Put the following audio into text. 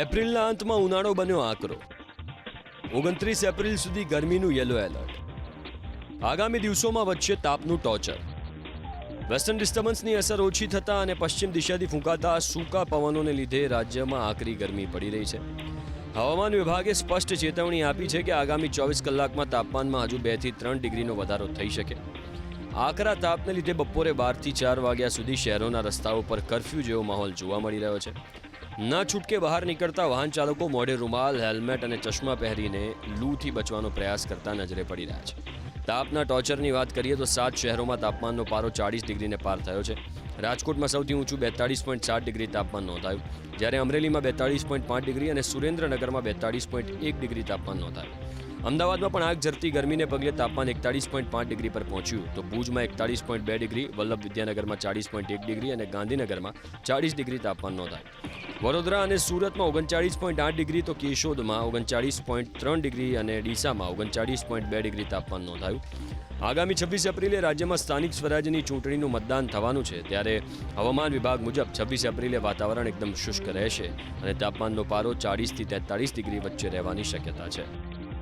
એપ્રિલના અંતમાં ઉનાળો બન્યો આકરો. 29 એપ્રિલ સુધી ગરમીનું યલો એલર્ટ. આગામી દિવસોમાં વધશે તાપનું ટોર્ચર. વેસ્ટર્ન ડિસ્ટર્બન્સની અસર ઓછી થતાં અને પશ્ચિમ દિશાથી ફૂંકાતા સૂકા પવનોને લીધે રાજ્યમાં આકરી ગરમી પડી રહી છે. હવામાન વિભાગે સ્પષ્ટ ચેતવણી આપી છે કે આગામી 24 કલાકમાં તાપમાનમાં હજુ 2 થી 3 ડિગ્રીનો વધારો થઈ શકે. આકરા તાપને લીધે બપોરે 12 થી 4 વાગ્યા સુધી શહેરોના રસ્તાઓ પર કરફ્યુ જેવો માહોલ જોવા મળી રહ્યો છે. ના છૂટકે બહાર નીકળતા વાહન ચાલકો મોઢે રૂમાલ, હેલ્મેટ અને ચશ્મા પહેરીને લૂથી બચવાનો પ્રયાસ કરતા નજરે પડી રહ્યા છે. તાપના ટોર્ચરની વાત કરીએ તો 7 શહેરોમાં તાપમાનનો પારો 40 ડિગ્રીને પાર થયો છે. રાજકોટમાં સૌથી ઊંચું 42.7 ડિગ્રી તાપમાન નોંધાયું, જ્યારે અમરેલીમાં 42.5 ડિગ્રી અને સુરેન્દ્રનગરમાં 42.1 ડિગ્રી તાપમાન નોંધાયું. અમદાવાદમાં પણ આગ ઝરતી ગરમીને પગલે તાપમાન 41.5 ડિગ્રી પર પહોંચ્યું, તો ભુજમાં 41.2 ડિગ્રી, વલ્લભ વિદ્યાનગરમાં 40.1 ડિગ્રી અને ગાંધીનગરમાં 40 ડિગ્રી તાપમાન નોંધાયું. વડોદરા અને સુરતમાં 39.8 ડિગ્રી, તો કેશોદમાં 39.3 ડિગ્રી અને ડીસામાં 39.2 ડિગ્રી તાપમાન નોંધાયું. આગામી 26 એપ્રિલે રાજ્યમાં સ્થાનિક સ્વરાજ્યની ચૂંટણીનું મતદાન થવાનું છે, ત્યારે હવામાન વિભાગ મુજબ 26 એપ્રિલે વાતાવરણ એકદમ શુષ્ક રહેશે અને તાપમાનનો પારો 40 થી 43 ડિગ્રી વચ્ચે રહેવાની શક્યતા છે.